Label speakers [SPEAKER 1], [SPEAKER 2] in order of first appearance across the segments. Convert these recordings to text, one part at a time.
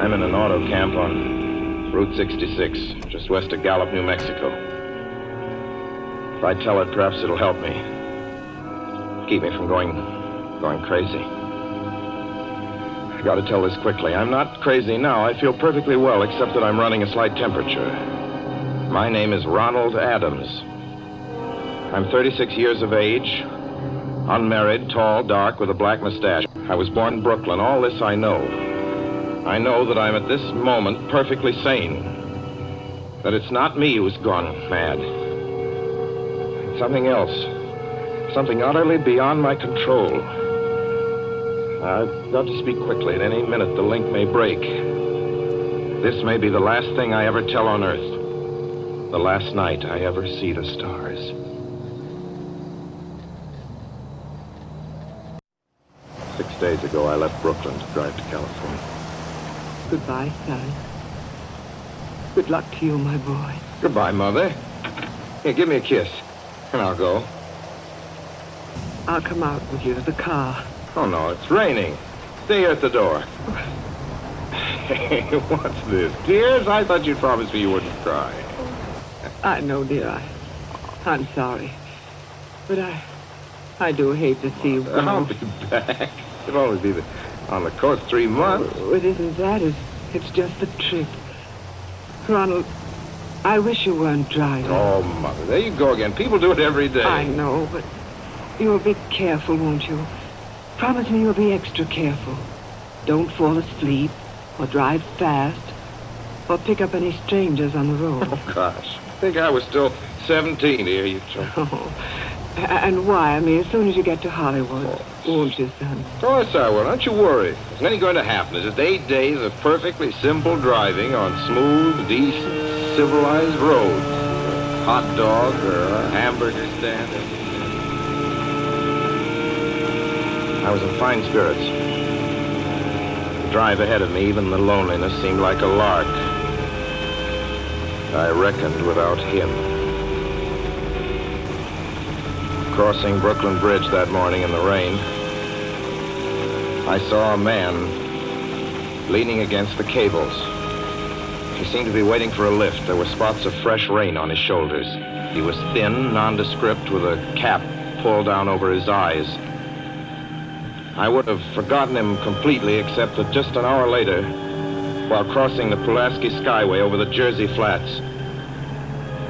[SPEAKER 1] I'm in an auto camp on Route 66, just west of Gallup, New Mexico. If I tell it, perhaps it'll help me. Keep me from going crazy. I gotta tell this quickly. I'm not crazy now. I feel perfectly well, except that I'm running a slight temperature. My name is Ronald Adams. I'm 36 years of age, unmarried, tall, dark, with a black mustache. I was born in Brooklyn. All this I know. I know that I'm at this moment perfectly sane. That it's not me who's gone mad. It's something else. Something utterly beyond my control. I've got to speak quickly. At any minute, the link may break. This may be the last thing I ever tell on Earth. The last night I ever see the stars. 6 days ago, I left Brooklyn to drive to California.
[SPEAKER 2] Goodbye, son. Good luck to you, my boy.
[SPEAKER 1] Goodbye, Mother. Here, give me a kiss, and I'll go.
[SPEAKER 2] I'll come out with you to the car.
[SPEAKER 1] Oh, no, it's raining. Stay here at the door. Hey, what's this? Tears? I thought you'd promised me you wouldn't cry.
[SPEAKER 2] I know, dear. I'm sorry. But I do hate to see you go.
[SPEAKER 1] I'll be back. It'll only be on the coast 3 months.
[SPEAKER 2] Oh, it isn't that. It's just the trip. Ronald, I wish you weren't driving.
[SPEAKER 1] Oh, Mother, there you go again. People do it every day.
[SPEAKER 2] I know, but you'll be careful, won't you? Promise me you'll be extra careful. Don't fall asleep, or drive fast, or pick up any strangers on the road.
[SPEAKER 1] Oh, gosh. I think I was still 17 here, you chump.
[SPEAKER 2] Oh. And why? I mean, as soon as you get to Hollywood, won't you, son?
[SPEAKER 1] Of course I will. Don't you worry. There's nothing going to happen. It's just 8 days of perfectly simple driving on smooth, decent, civilized roads. A hot dog or a hamburger stand. I was in fine spirits. The drive ahead of me, even the loneliness, seemed like a lark. I reckoned without him. Crossing Brooklyn Bridge that morning in the rain, I saw a man leaning against the cables. He seemed to be waiting for a lift. There were spots of fresh rain on his shoulders. He was thin, nondescript, with a cap pulled down over his eyes. I would have forgotten him completely, except that just an hour later, while crossing the Pulaski Skyway over the Jersey Flats,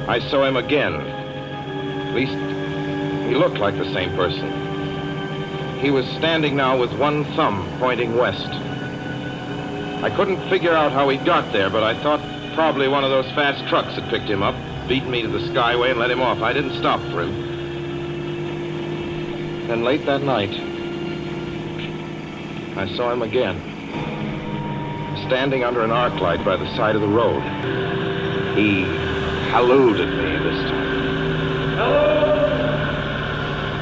[SPEAKER 1] I saw him again. At least, he looked like the same person. He was standing now with one thumb pointing west. I couldn't figure out how he got there, but I thought probably one of those fast trucks had picked him up, beaten me to the Skyway, and let him off. I didn't stop for him. Then late that night, I saw him again, standing under an arc light by the side of the road. He hallooed at me this time. Hello!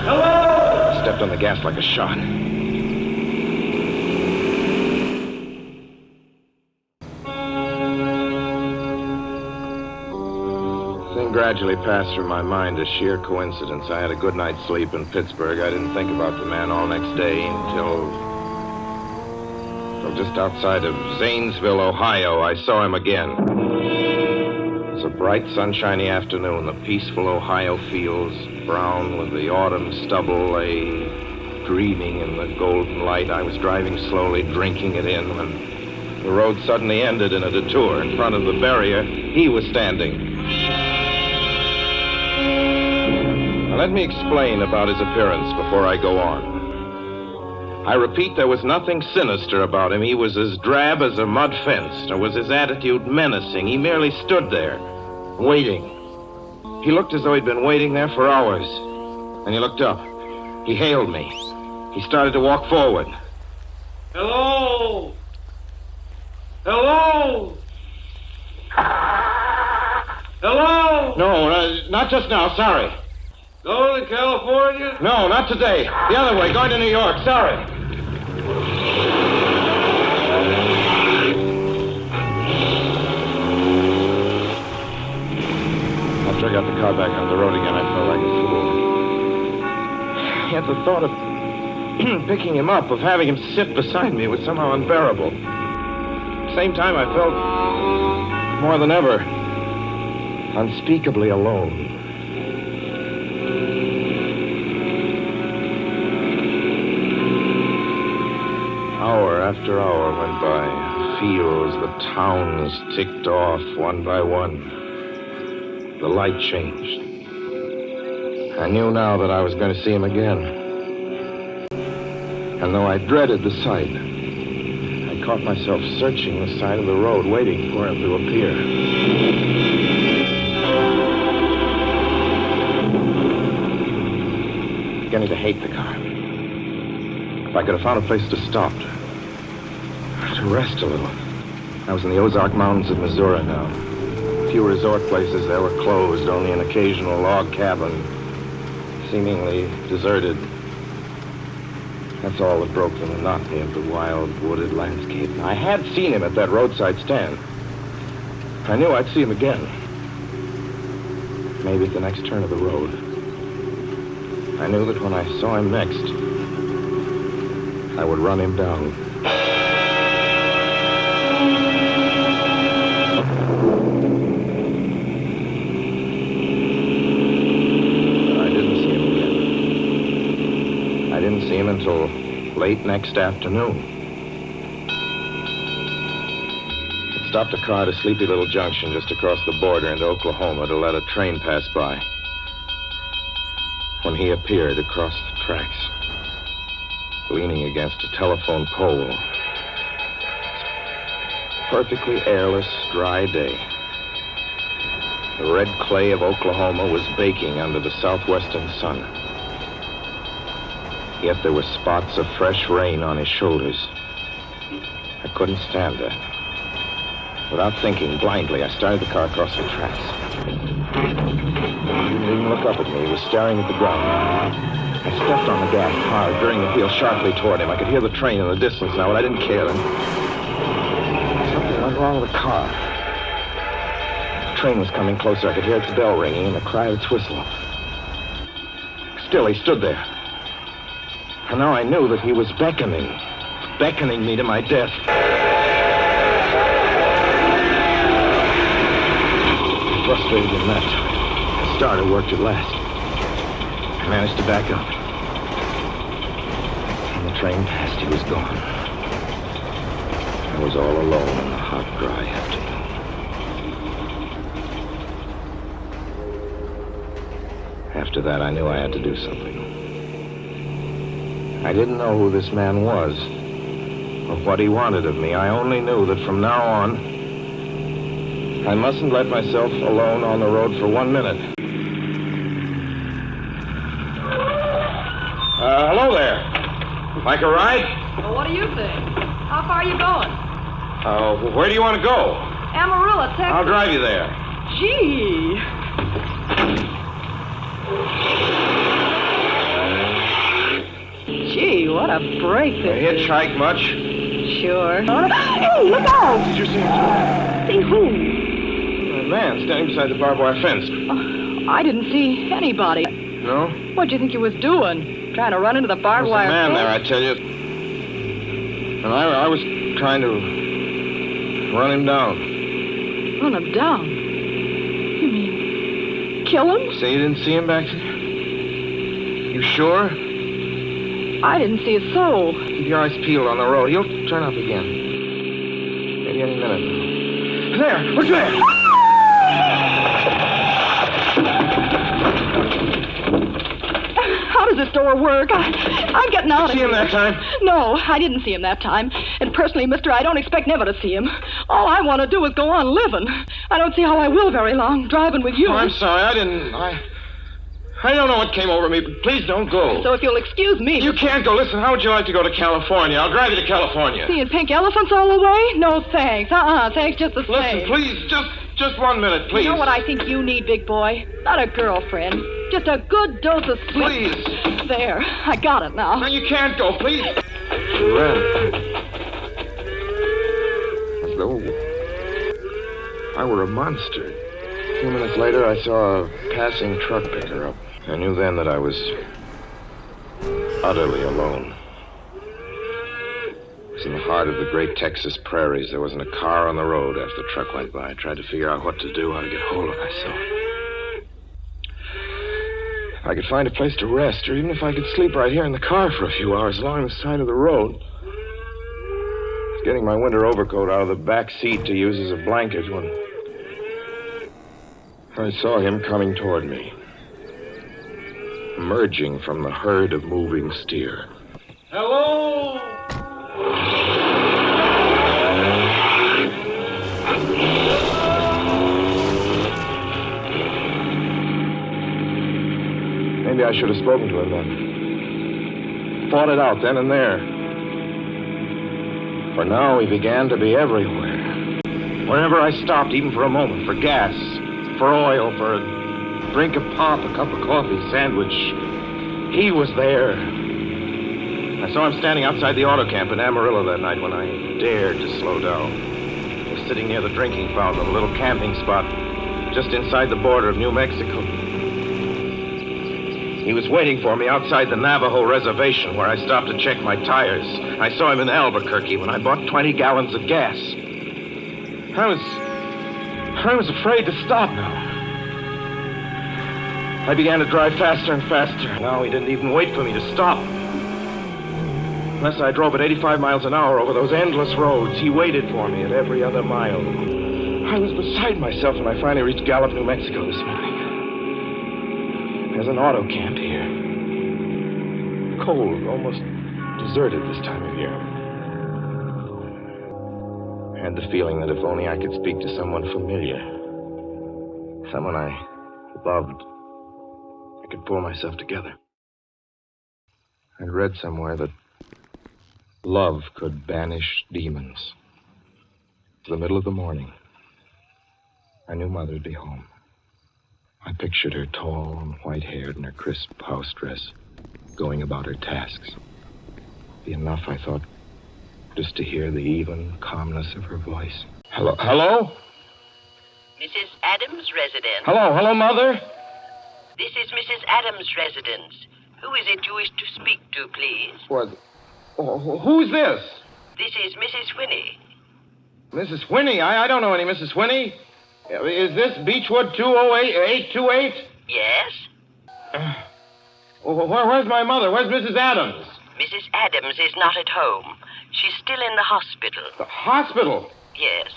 [SPEAKER 1] Hello! I stepped on the gas like a shot. The thing gradually passed through my mind as sheer coincidence. I had a good night's sleep in Pittsburgh. I didn't think about the man all next day until just outside of Zanesville, Ohio, I saw him again. It was a bright, sunshiny afternoon. The peaceful Ohio fields, brown with the autumn stubble, lay dreaming in the golden light. I was driving slowly, drinking it in, when the road suddenly ended in a detour. In front of the barrier, he was standing. Now, let me explain about his appearance before I go on. I repeat, there was nothing sinister about him. He was as drab as a mud fence, nor was his attitude menacing. He merely stood there, waiting. He looked as though he'd been waiting there for hours. And he looked up. He hailed me. He started to walk forward.
[SPEAKER 3] Hello! Hello! Hello!
[SPEAKER 1] No, not just now, sorry.
[SPEAKER 3] Going to California?
[SPEAKER 1] No, not today. The other way, going to New York, sorry. After I got the car back on the road again, I felt like a fool. Yet the thought of picking him up, of having him sit beside me, was somehow unbearable. the same time, I felt more than ever unspeakably alone. Hour after hour went by. The fields, the towns ticked off one by one. The light changed. I knew now that I was going to see him again. And though I dreaded the sight, I caught myself searching the side of the road, waiting for him to appear. Beginning to hate the car. If I could have found a place to stop, to rest a little. I was in the Ozark Mountains of Missouri now. A few resort places there were closed, only an occasional log cabin, seemingly deserted. That's all that broke the monotony of the wild, wooded landscape. I had seen him at that roadside stand. I knew I'd see him again. Maybe at the next turn of the road. I knew that when I saw him next, I would run him down. See him until late next afternoon. I stopped a car at a sleepy little junction just across the border into Oklahoma to let a train pass by. When he appeared across the tracks, leaning against a telephone pole. Perfectly airless, dry day. The red clay of Oklahoma was baking under the southwestern sun. Yet there were spots of fresh rain on his shoulders. I couldn't stand that. Without thinking, blindly, I started the car across the tracks. He didn't even look up at me. He was staring at the ground. I stepped on the gas hard, veering the wheel sharply toward him. I could hear the train in the distance now, but I didn't care. Something went wrong with the car. The train was coming closer. I could hear its bell ringing and the cry of its whistle. Still, he stood there. And now I knew that he was beckoning me to my death. Frustrated in that, the starter worked at last. I managed to back up. When the train passed, he was gone. I was all alone in the hot, dry afternoon. After that, I knew I had to do something. I didn't know who this man was, or what he wanted of me. I only knew that from now on, I mustn't let myself alone on the road for 1 minute. Hello there. Like a ride?
[SPEAKER 4] Well, what do you think? How far are you going?
[SPEAKER 1] Where do you want to go?
[SPEAKER 4] Amarillo, Texas.
[SPEAKER 1] I'll drive you there.
[SPEAKER 4] Gee. Gee, what a break
[SPEAKER 1] You
[SPEAKER 4] this is.
[SPEAKER 1] hitchhike much?
[SPEAKER 4] Sure. Hey, look out!
[SPEAKER 1] Did you see him?
[SPEAKER 4] See who?
[SPEAKER 1] A man standing beside the barbed wire fence.
[SPEAKER 4] I didn't see anybody.
[SPEAKER 1] No?
[SPEAKER 4] What'd you think you was doing? Trying to run into the barbed
[SPEAKER 1] There's
[SPEAKER 4] wire
[SPEAKER 1] a man
[SPEAKER 4] fence?
[SPEAKER 1] there, I tell you. And I was trying to run him down.
[SPEAKER 4] Run him down? You mean kill him?
[SPEAKER 1] Say you didn't see him back there? You sure?
[SPEAKER 4] I didn't see a soul.
[SPEAKER 1] Keep your eyes peeled on the road. He'll turn up again. Maybe any minute. There! Look there!
[SPEAKER 4] How does this door work? I'm getting out of
[SPEAKER 1] See
[SPEAKER 4] here.
[SPEAKER 1] him that time?
[SPEAKER 4] No, I didn't see him that time. And personally, mister, I don't expect never to see him. All I want to do is go on living. I don't see how I will very long, driving with you.
[SPEAKER 1] Oh, I'm sorry. I don't know what came over me, but please don't go.
[SPEAKER 4] So if you'll excuse me...
[SPEAKER 1] You can't go. Listen, how would you like to go to California? I'll drive you to California.
[SPEAKER 4] Seeing pink elephants all the way? No, thanks. Thanks just the same.
[SPEAKER 1] Listen, please, just 1 minute, please.
[SPEAKER 4] You know what I think you need, big boy? Not a girlfriend. Just a good dose of sweet...
[SPEAKER 1] Please.
[SPEAKER 4] There, I got it now.
[SPEAKER 1] No, you can't go, please. She ran. As though I were a monster. A few minutes later, I saw a passing truck pick her up. I knew then that I was utterly alone. was in the heart of the great Texas prairies. There wasn't a car on the road after the truck went by. I tried to figure out what to do, how to get hold of myself. If I could find a place to rest, or even if I could sleep right here in the car for a few hours along the side of the road. I was getting my winter overcoat out of the back seat to use as a blanket when I saw him coming toward me, emerging from the herd of moving steer.
[SPEAKER 3] Hello?
[SPEAKER 1] Maybe I should have spoken to him then. Fought it out then and there. For now, he began to be everywhere. Whenever I stopped, even for a moment, for gas, for oil, for a drink of pop, a cup of coffee, sandwich, he was there. I saw him standing outside the auto camp in Amarillo that night when I dared to slow down. He was sitting near the drinking fountain, a little camping spot just inside the border of New Mexico. He was waiting for me outside the Navajo reservation where I stopped to check my tires. I saw him in Albuquerque when I bought 20 gallons of gas. I was afraid to stop now. I began to drive faster and faster. Now he didn't even wait for me to stop. Unless I drove at 85 miles an hour over those endless roads, he waited for me at every other mile. I was beside myself when I finally reached Gallup, New Mexico this morning. There's an auto camp here. Cold, almost deserted this time of year. I had the feeling that if only I could speak to someone familiar, someone I loved, I could pull myself together. I'd read somewhere that love could banish demons. To the middle of the morning, I knew Mother would be home. I pictured her tall and white-haired in her crisp house dress, going about her tasks. It'd be enough, I thought, just to hear the even calmness of her voice. Hello? Hello?
[SPEAKER 5] Mrs. Adams' residence.
[SPEAKER 1] Hello, Mother?
[SPEAKER 5] This is Mrs. Adams' residence. Who is it you wish to speak to, please?
[SPEAKER 1] What? Who's this?
[SPEAKER 5] This is Mrs. Whinney.
[SPEAKER 1] Mrs. Whinney? I don't know any Mrs. Whinney. Is this Beechwood 208-828?
[SPEAKER 5] Yes?
[SPEAKER 1] Where's my mother? Where's Mrs. Adams?
[SPEAKER 5] Mrs. Adams is not at home. She's still in the hospital.
[SPEAKER 1] The hospital?
[SPEAKER 5] Yes.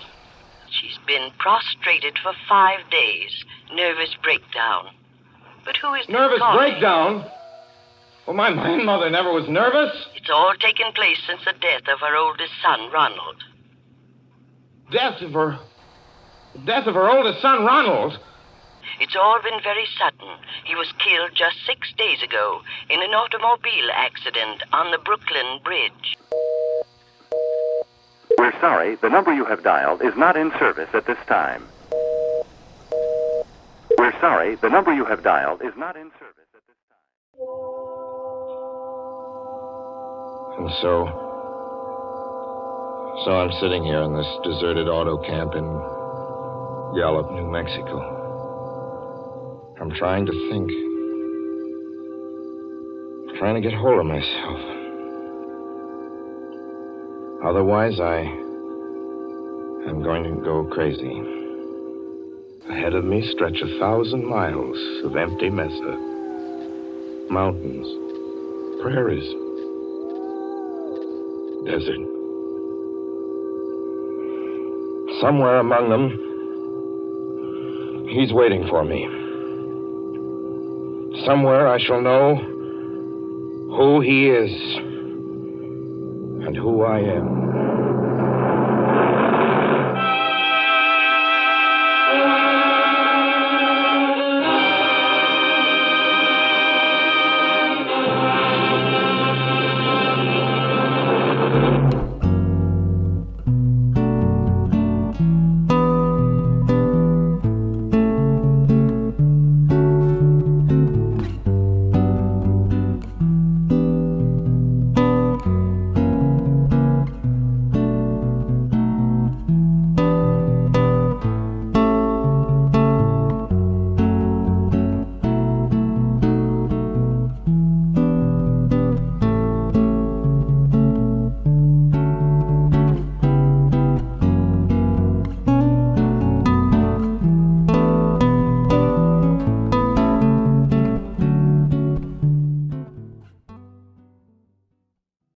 [SPEAKER 5] She's been prostrated for 5 days. Nervous breakdown. But who is this
[SPEAKER 1] Nervous
[SPEAKER 5] calling?
[SPEAKER 1] breakdown? Well, my mother never was nervous.
[SPEAKER 5] It's all taken place since the death of her oldest son, Ronald.
[SPEAKER 1] Death of her oldest son, Ronald?
[SPEAKER 5] It's all been very sudden. He was killed just 6 days ago in an automobile accident on the Brooklyn Bridge.
[SPEAKER 6] We're sorry, the number you have dialed is not in service at this time. We're sorry, the number you have dialed is not in service at this time.
[SPEAKER 1] And so I'm sitting here in this deserted auto camp in Gallup, New Mexico. I'm trying to think. Trying to get hold of myself. Otherwise, I'm going to go crazy. Ahead of me stretch 1,000 miles of empty mesa. Mountains, prairies, desert. Somewhere among them, he's waiting for me. Somewhere I shall know who he is and who I am.